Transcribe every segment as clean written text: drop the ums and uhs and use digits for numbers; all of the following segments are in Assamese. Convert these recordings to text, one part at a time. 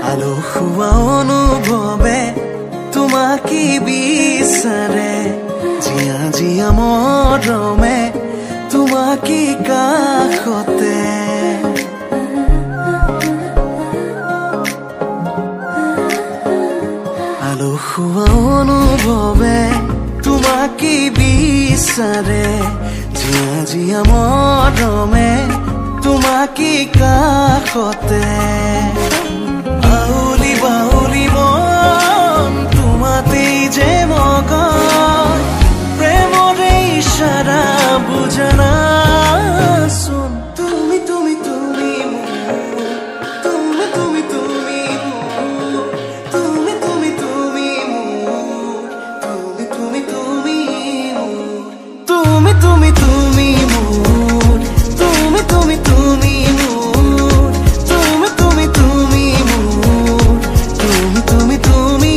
আলসুৱা অনুভৱে তোমাকে বিচাৰে জিয়া জিয়া মৰমে তোমাকে কাষতে আলসুৱা অনুভৱে তোমাকে বিচাৰে জিয়া জিয়া মৰমে তোমাকে কাষতে আউলি বাউলি মন তোমাতেই যে মগন প্ৰেমৰে ইশাৰা বুজনা চোন তুমি তুমি তুমি তুমি তুমি তুমি তুমি তুমি তুমি তুমি তুমি তুমি তুমি তুমি তুমি তুমি তুমি তুমি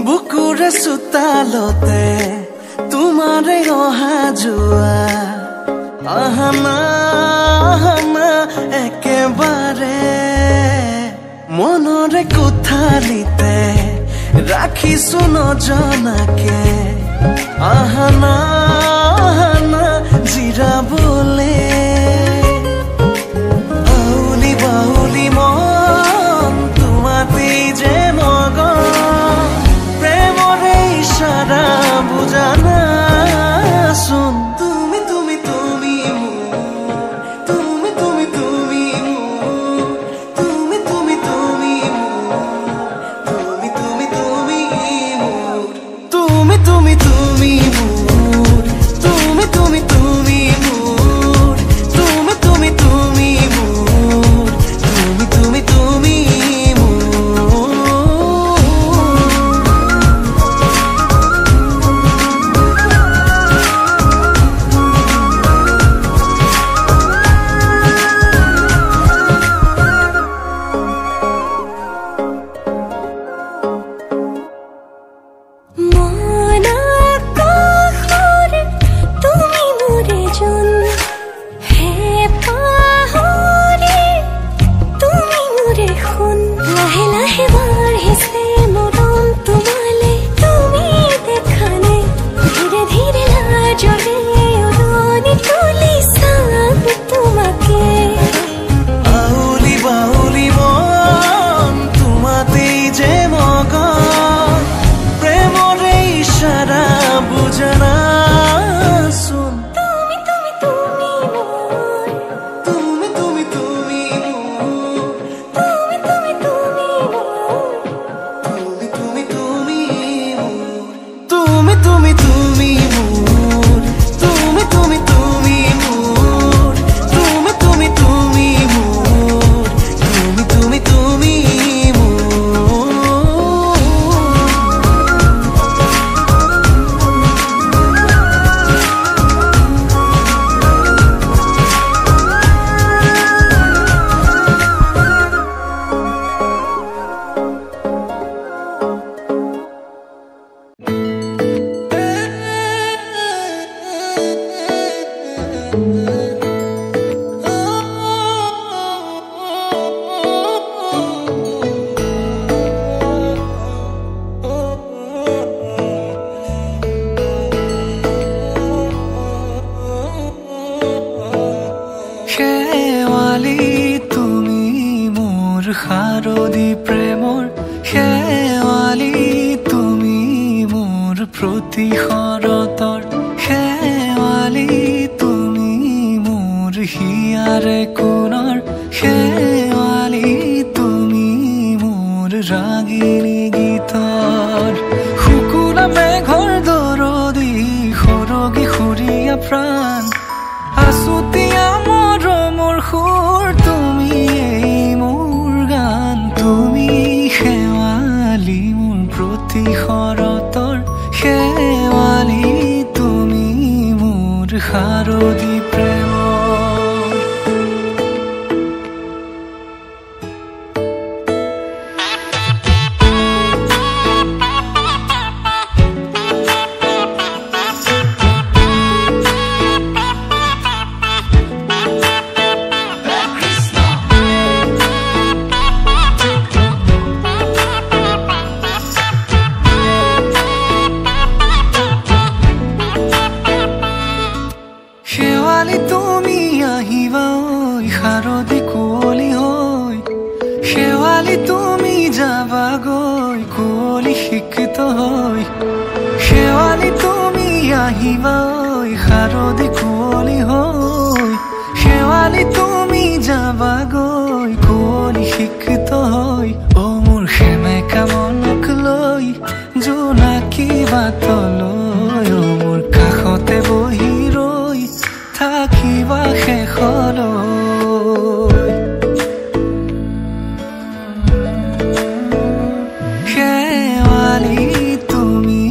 বুকুৰে চোতালতে তোমাৰে অহা যোৱা আহানা একেবাৰে মনৰে কোঠালিতে ৰাখিছো নজনাকে আহানা জিৰাবলে আউলি বাউলি মন তোমাতেই যে মগন প্ৰেমৰে ইশাৰা বুজানা চোন তুমি তুমি তুমি তুমি তুমি তুমি তুমি তুমি তুমি তুমি তুমি তুমি তুমি তুমি তুমি তুমি তুমি তুমি শেৱালি তুমি মোৰ শাৰদী প্ৰেমৰ শেৱালি তুমি মোৰ প্ৰতি শৰতৰ শেৱালি তুমি মোৰ হিয়াৰে কোণৰ শেৱালি তুমি মোৰ ৰাগিনী গীতৰ শুকুলা মেঘৰ দৰদি সৰগী সুৰীয়া প্ৰাণ আছুতীয়া মৰমৰ সুৰ তুমি মোৰ গান তুমি শেৱালি মোৰ প্ৰতি শৰতৰ শেৱালি তুমি মোৰ শাৰদী প্ৰেমৰ শেৱালি তুমি আহিবা ঐ শাৰদী কুঁৱলী হৈ শেৱালি তুমি যাবাগৈ কুঁৱলী শিক্ষিত হৈ শেৱালি তুমি আহিবা ঐ শাৰদী কুঁৱলী হৈ শেৱালি তুমি যাবাগৈ কুঁৱলী শিক্ষিত হৈ অ মোৰ সেমেকা মনক লৈ জোনাকী বাটলৈ অ মোৰ কাষতে বহি ৰৈ থাকিবা শেষলৈ শেৱালি তুমি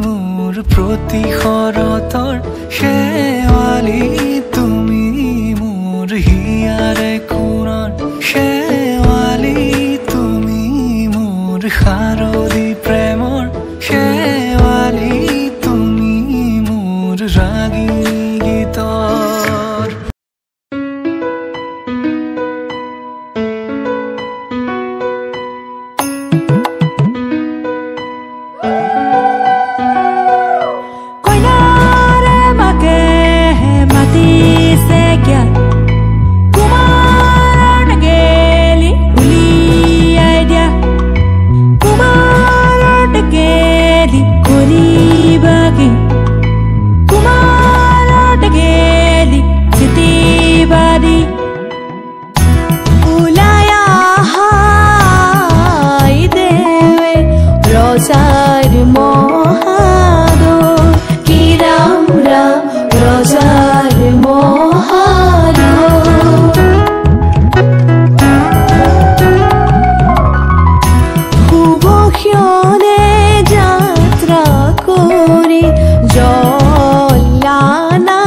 মোৰ প্ৰতি শৰতৰ শেৱালি তুমি মোৰ হিয়াৰে কোণৰ শেৱালি তুমি মোৰ শাৰদী প্ৰেমৰ শেৱালি তুমি মোৰ ৰাগিনী গীতৰ কইনাৰে মাকে মাতিছে কিয়া কুমাৰ গেলি উলিয়াই দিয়া কুমাৰ গেলি কৰিবা কি কুমাৰ গেলি চিতিবাদী ওলাই আহাই দেৱে ৰজাৰ মহাদৰ কি ৰাম ৰাম ৰজাৰ মহাদৰ শুভ ক্ষণে যাত্ৰা কৰি জলানা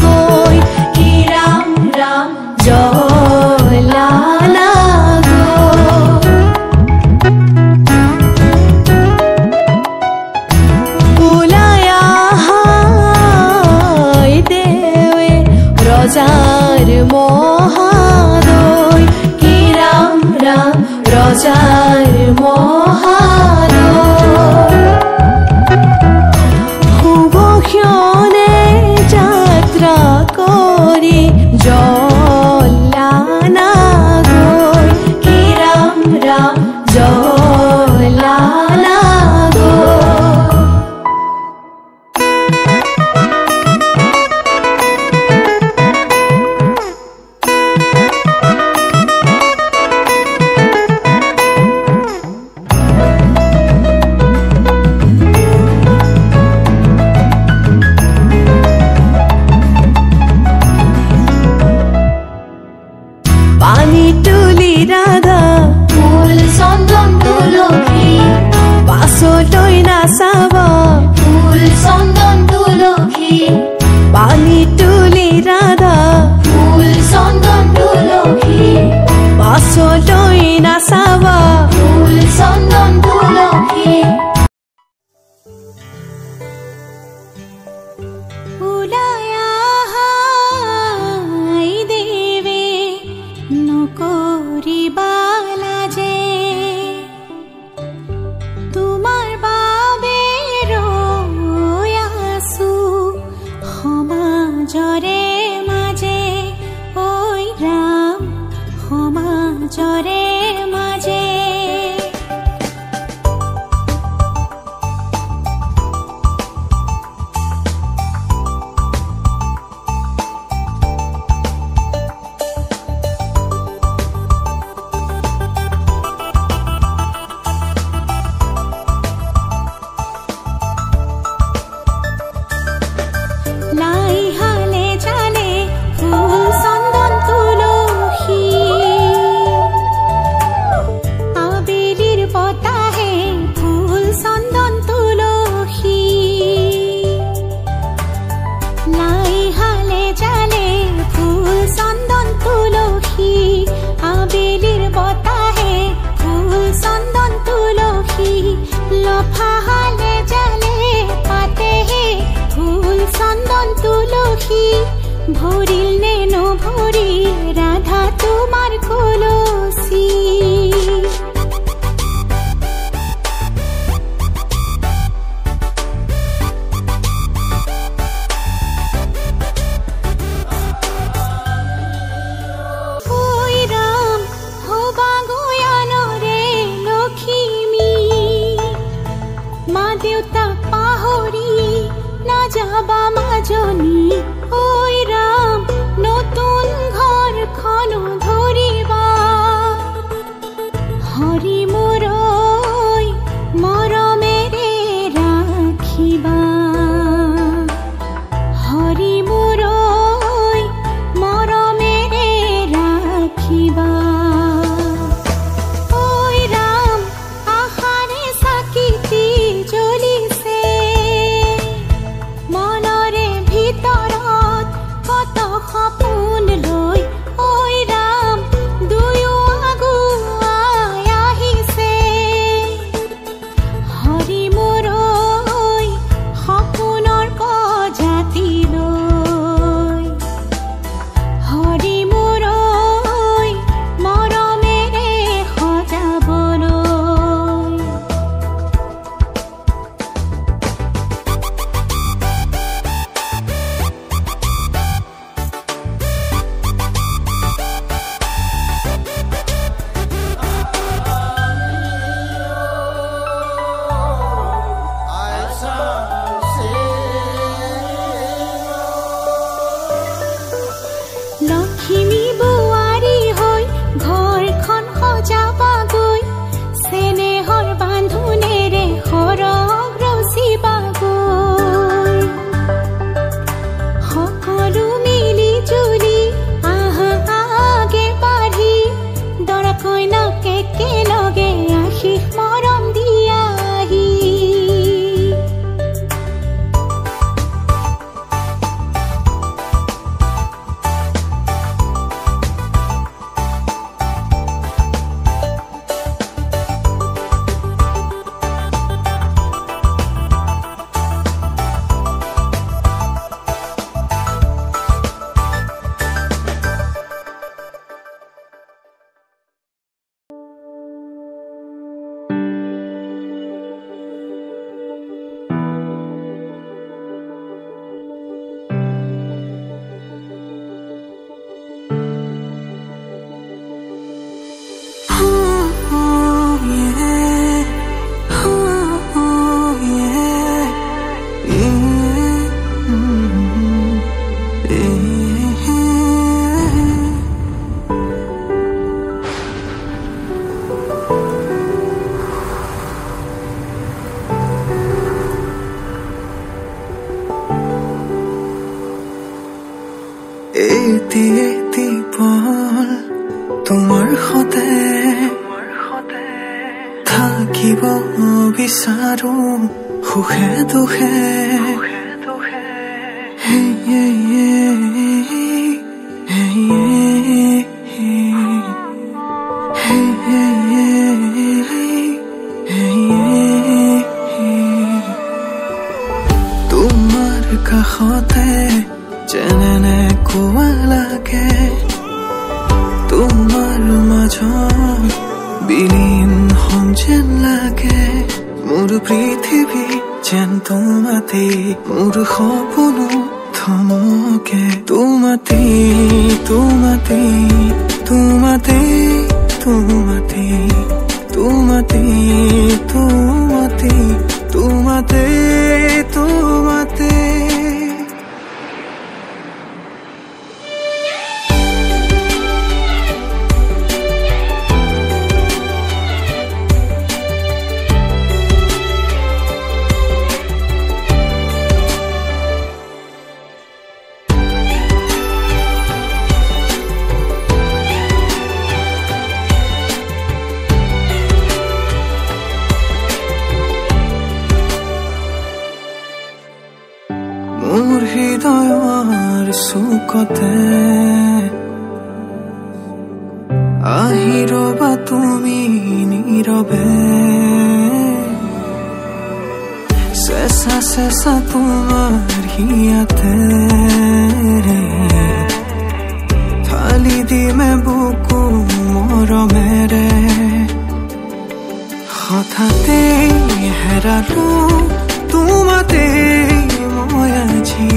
গৈ কি ৰাম ৰাম জলানা গৈ ওলাই আহাই দেৱে ৰজাৰ মহাদয় কি ৰাম ৰাম ৰজাৰ মহাদয় শুভ ক্ষণে যাত্ৰা কৰি জলানা গৈ কি ৰাম ৰাম জলানা গৈ পানী তুলি ৰাধা ফুল চন্দন তুলসী পাছলৈ নাচাবা ফুল চন্দন তুলসী পানী তুলি ৰাধা ফুল চন্দন তুলসী পাছলৈ নাচাবা ফুল চন্দন তুলসী ওলাই আহাই দেৱে নকৰিবা লাজে তোমাৰ বাবে ৰৈ আছো সমাজৰে মাজে মাজৰে মাজে ভরিল নে নভরি রাধা তোমার কলসি ওই রাম হবা গয়ানরে লক্ষ্মী মা দেউতা পাহরি না যাবা মাজনী ওই রাম নতুন ঘর খন ধরিবা হরি মোরই মৰমেৰে ৰাখিবা হৰি মোৰই মৰমেৰে ৰাখিবা ওই ৰাম আশাৰে চাকিতি জ্বলিছে মনৰে ভিতৰত কত সপোন লৈ ওই ৰাম দুয়ো আগুৱাই আহিছে হৰি মোৰই সপোনৰ প্ৰজাতি লৈ হৰি মোৰই মৰমেৰে সজাবলৈ লক্ষ্মী বোৱাৰী হৈ ঘৰখন সজাবাগৈ চেনেহৰ বান্ধোনেৰে সৰগ ৰচিবাগৈ সকলো মিলি জুলি আহা আগে বাঢ়ি দৰা কইনাক একেলগে আশীষ মৰম দিয়াহি এটি পল তোমাৰ সতে থাকিব বিচাৰো সুখে দুখে তোমাৰ কাষতে যেনে কোৱা লাগে তোমাৰ মাজত বিলীন হম যেন লাগে মোৰ পৃথিৱী যেন তোমাতে মোৰ সপোনো থমকে তোমাতে তোমাতে তোমাতে তোমাতে তোমাতে তোমাতে তোমাতে তোমাতে মোৰ হৃদয়ৰ চুকতে আহি ৰবা তুমি নীৰৱে চেঁচা চেঁচা তোমাৰ হিয়াতে ঢালি দিমে বুকু মৰমেৰে হঠাতে হেৰালো তোমাতে মই আজি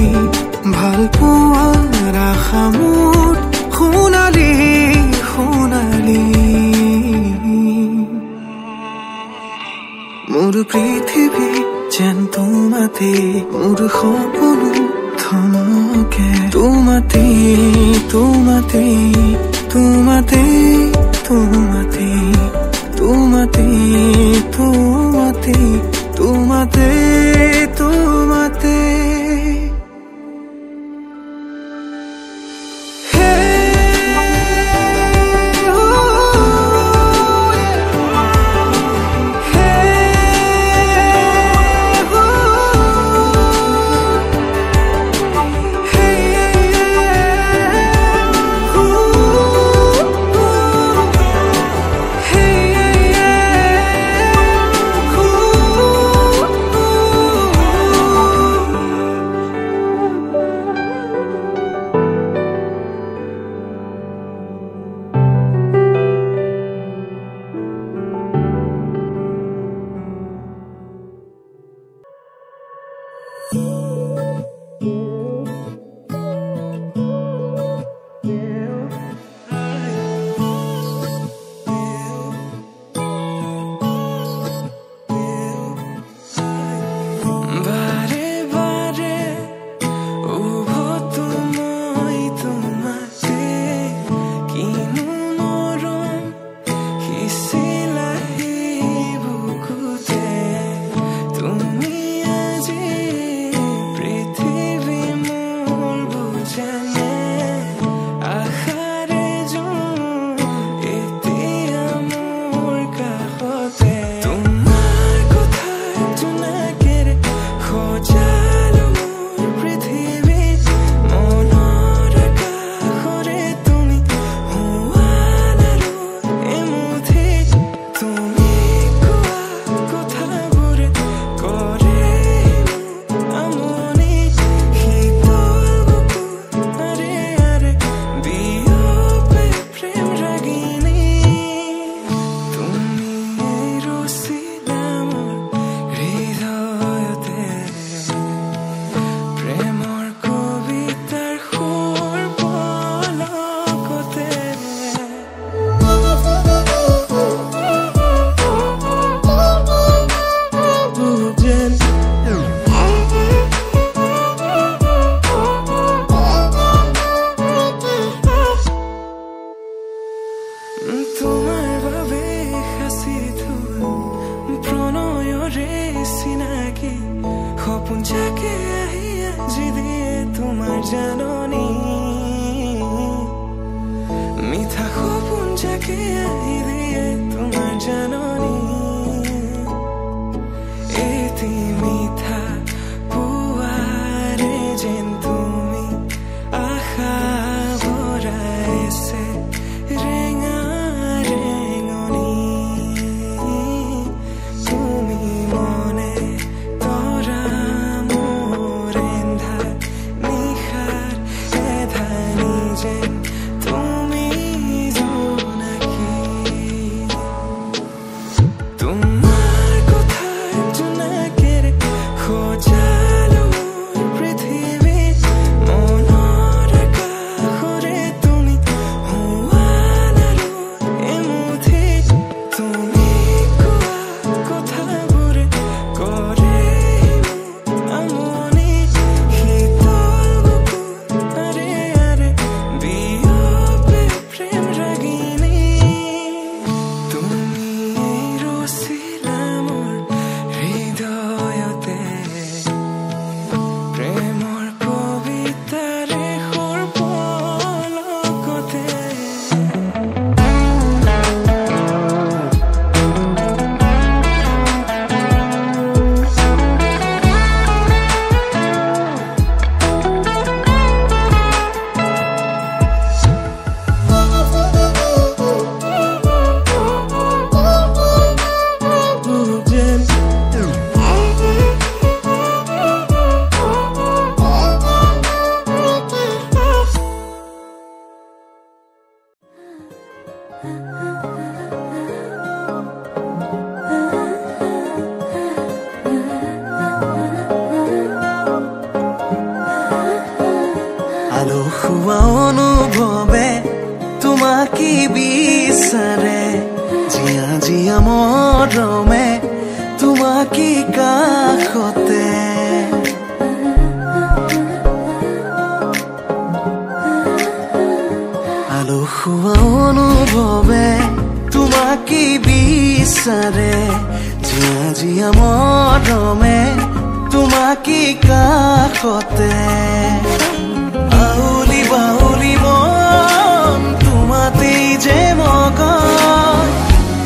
ভাল পোৱাৰ আশা মোৰ সোণালী সোণালী মোৰ পৃথিৱী যেন তোমাতে মোৰ সপোনো থমকে তোমাতে তোমাতে তোমাতে তোমাতে তোমাতে তোমাতে তোমাতে তোমাতে আলসুৱা অনুভৱে তোমাকে বিচাৰে জিয়া জিয়া মৰমে তোমাকে কাষতে আলসুৱা অনুভৱে তোমাকে বিচাৰে জিয়া জিয়া মৰমে তোমাকে কাষতে আউলি বাউলি মন তোমাতেই যে মগন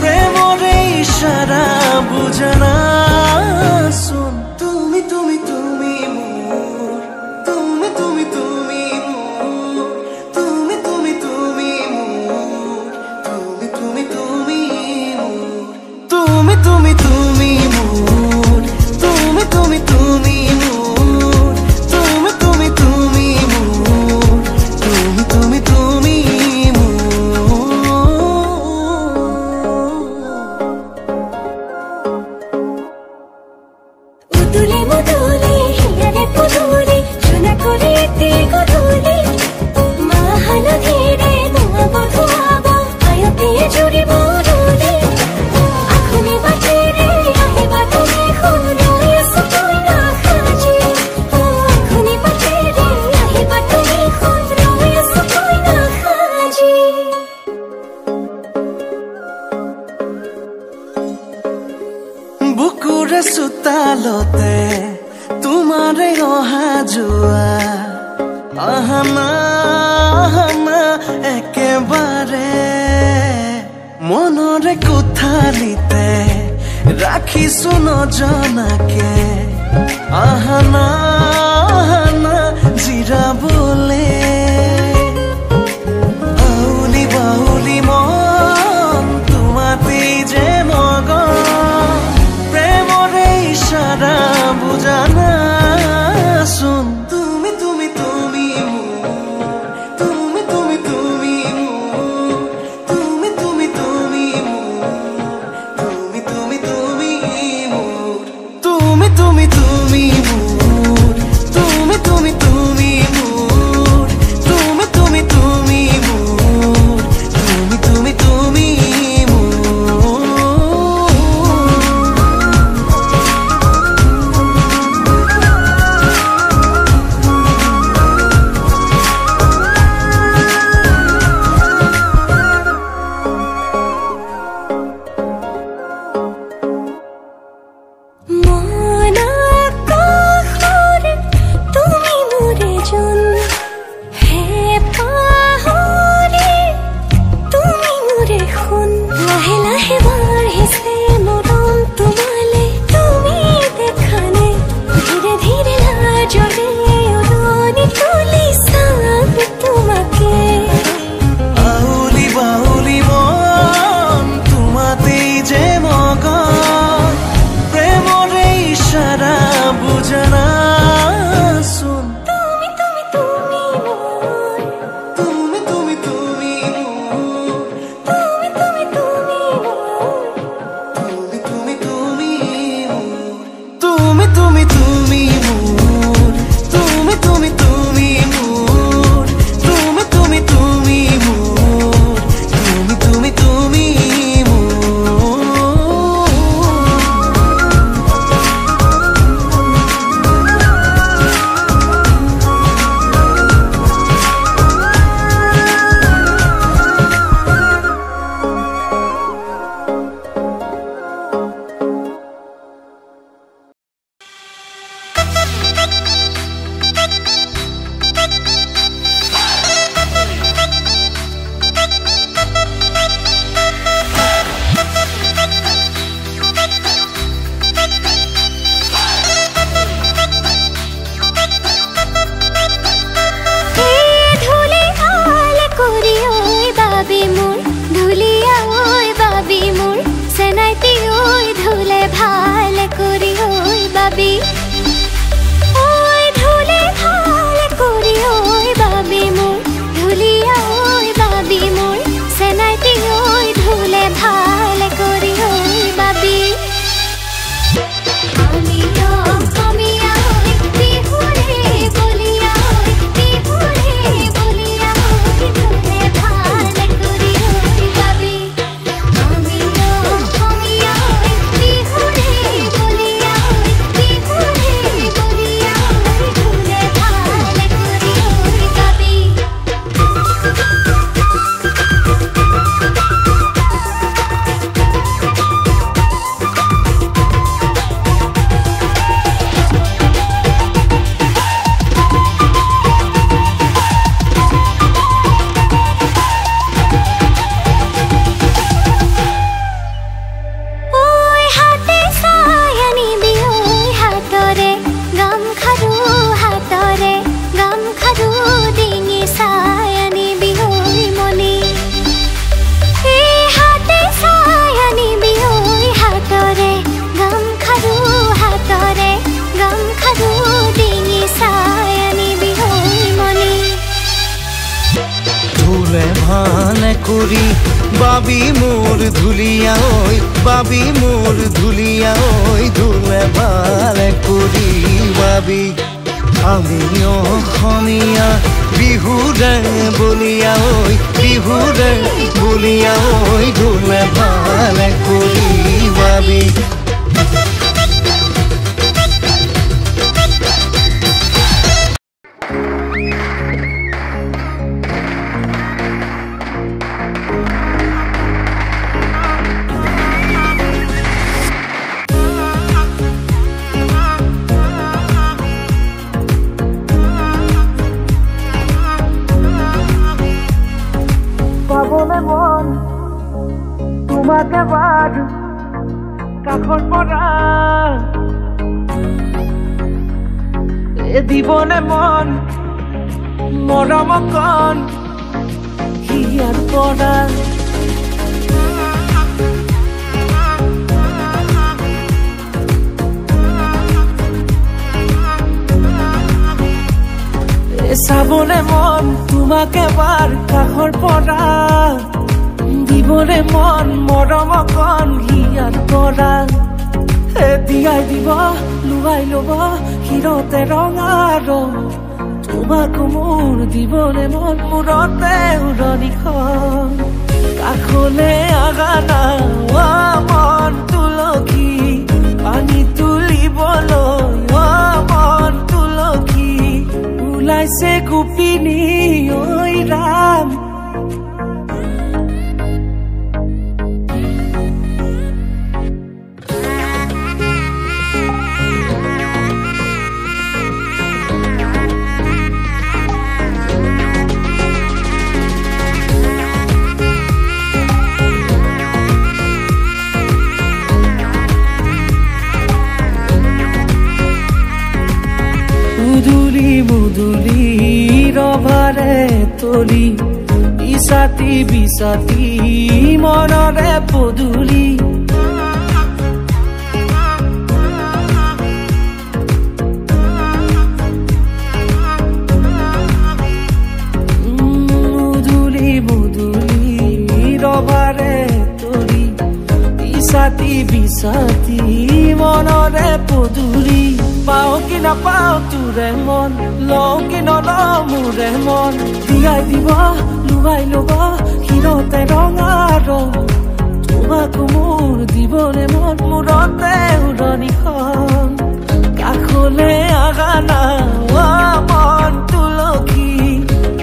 প্ৰেমৰে ইশাৰা বুজনা চোন তুমি তুমি তুমি মোৰ তুমি তুমি তুমি মোৰ তুমি তুমি তুমি মোৰ তুমি তুমি তুমি মোৰ তুমি তুমি তুমি মোৰ তুমি তুমি তুমি মোৰ তুমি তুমি তুমি মোৰ তুমি তুমি তুমি উদুলি মুদুলি হিয়ারে পুদুলি সোনা করে তে গধুলি মাহাল ধীরে নোয়াব ধোয়াব আয়তে জুড়ি বরুলি আখুনি বাটে রে আহিবা তুমি খুনই সুতই না খাজি আখুনি বাটে রে আহিবা তুমি খুনই সুতই না খাজি বুকুৰে চোতালতে তোমাৰে অহা যোৱা আহানা আহানা একেবাৰে মনৰে কোঠালিতে ৰাখিছো নজনাকে আহানা আহানা জিৰাবলে আউলি বাউলি মন তোমাতেই যে মগন প্ৰেমৰে ইশাৰা বুজানা চোন তুমি তুমি তুমি মোৰ তুমি তুমি তুমি মোৰ তুমি তুমি তুমি মোৰ তুমি তুমি তুমি মোৰ তুমি তুমি তুমি মোৰ ভুলে ভালে কৰি বাবি মোৰ ধুলিয়া ওই বাবি মোৰ ধুলিয়া ওই ধুলে ভালে কৰি বাবি আমি অসমীয়া বিহুৰে বলিয়া ওই বিহুৰে বলিয়া ওই ধুলে ভালে কৰি বাবি পাবলে মন তোমাকে বাদ কাখন পৰা দিবনে মন মৰম কণ হিয়াৰ পৰা চাবলে মন তোমাকে বাৰ কাষৰ পৰা দিবলে মন মৰম কণ হিয়াৰ পৰা দিয়াই দিব লুৱাই ল'ব হিৰতে ৰঙা ৰং তোমাক মোৰ দিবলে মন মূৰতে উৰণিখন কাষলে আগানা মন তুলসী পানী তুলিবলৈ মন তুলসী ওলাইছে গোপিনী ঐ ৰাম মুদুলি ৰভাৰে তলি ইছাতি বিছাতি মনৰে পদুলি মুদুলি ৰভাৰে তলি ইছাতি বিছাতি মনৰে পদুলি পাও কি নাপাও তোৰে মন লও কি নলও মোৰে মন দিয়াই দিব লুৱাই ল'ব হিৰতে ৰঙা ৰং তোমাক মোৰ দিবলে মন মূৰতে উৰণিখন কাষলে আগানা মন তুলসী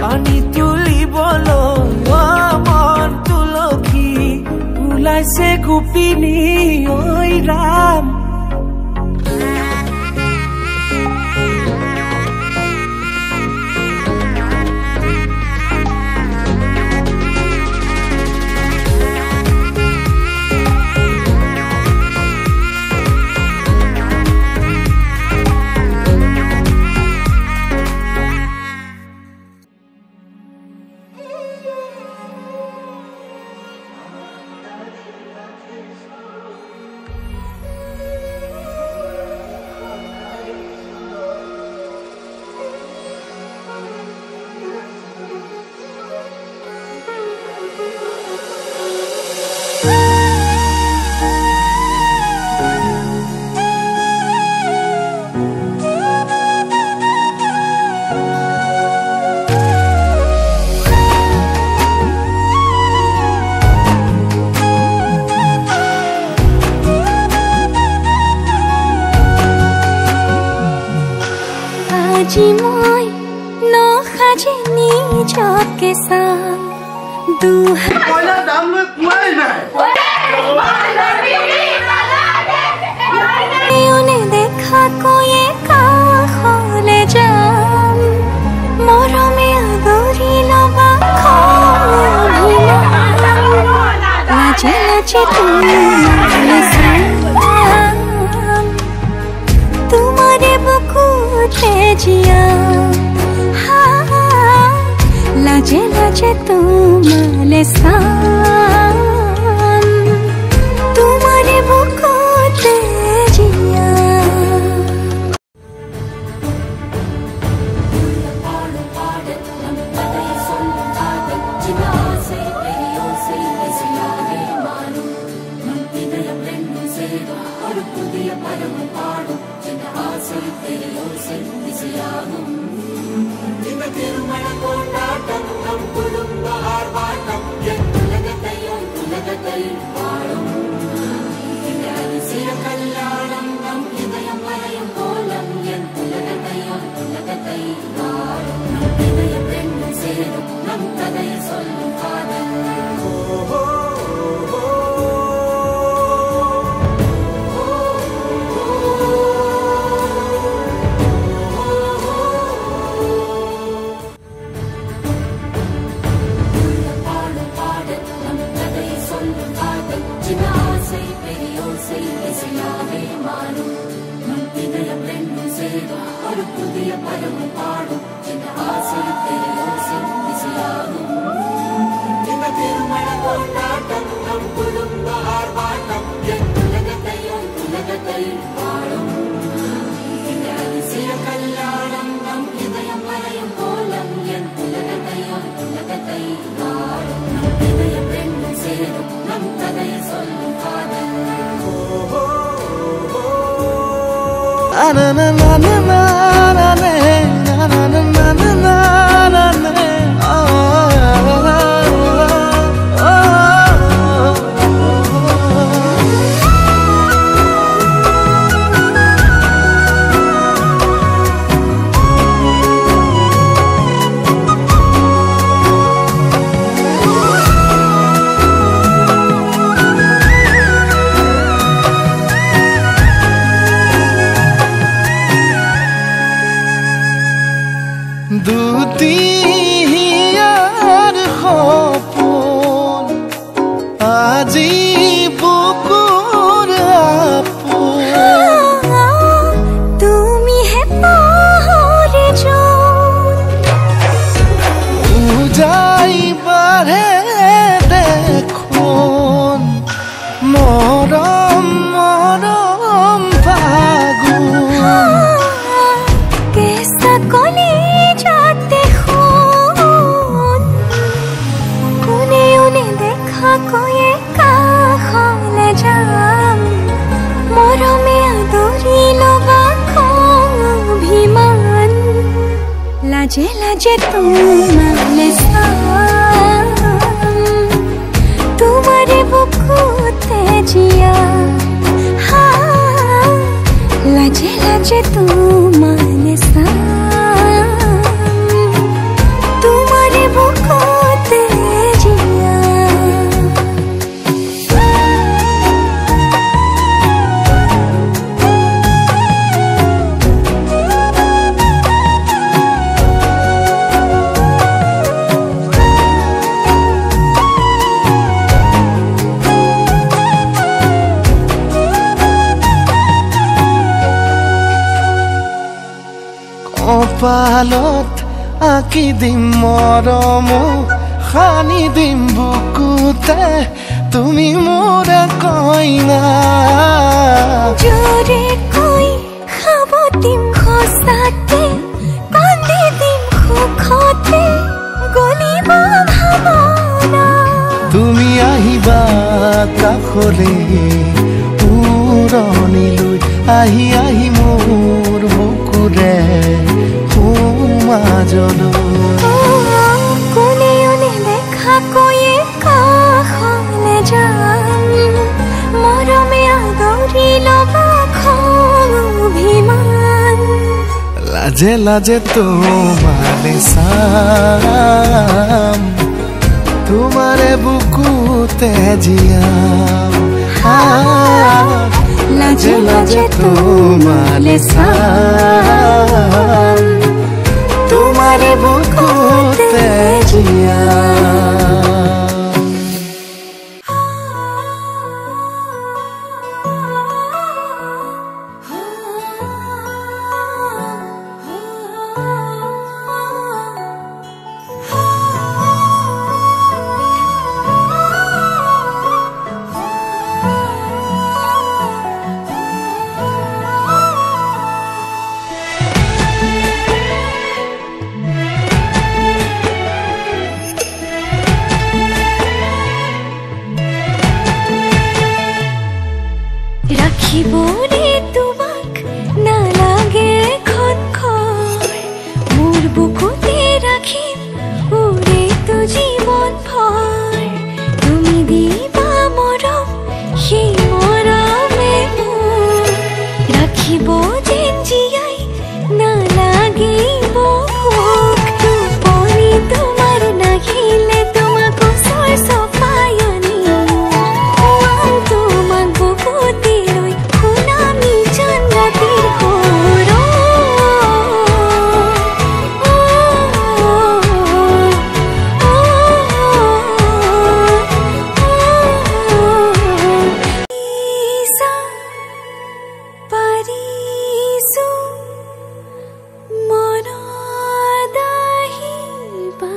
পানী তুলিবলৈ মন তুলসী ওলাইছে গোপিনী ঐ ৰাম আজি মই নসাজে নিজকে চাম কয়লা দাম লৈ পোৱাই নাই দেখা কৈয়ে কাষলে যাম মৰমে আদৰি ল'বা লাজে লাজে তোমালে চাম তোমাৰে বুকুতে জিয়া লাজে লাজে তোমালে চাম তোমাৰে বুকুতে জিয়া लाजे लाजे तुम्हारे तुम्हारे बुकुते जिया हाँ लाजे लाजे तुम्हारे तुम्हारे बुकुते जिया কপালত আঁকি দিম মৰম খানি দিম বুকুতে তুমি মোৰ কইনা জোৰে কৈ খাব দিম খোসাতে কান্দি দিম সুখতে গলিব ভাৱনা তুমি আহিবা কাষলে উৰণিলৈ আহি আহি মোৰ বুকুৰে কোনে কোনে দেখা কৈয়ে কাষলে যাম মৰমে আদৰি ল'বা অভিমান লাজে লাজে তোমারে চাম তোমারে বুকুতে জিয়াম লাজে লাজে তোমারে চাম তোমারে বুকুতে জিয়াম রাখিবরে তোমাক নালাগে খনখৰ মোৰ বুকুতে ৰাখিম উৰে তো জীৱন ভৰ তুমি দিবা মৰম সেই মৰমে মোৰ ৰাখিব যেন জীয়াই নালাগিব ভোক টোপনি তোমাৰ নাহিলে তোমাক ওচৰ চপাই আনিম তোমাক বুকুতে লৈ শুনামি জানৰাতিৰ সুৰ পাৰিছো মনত আহিবা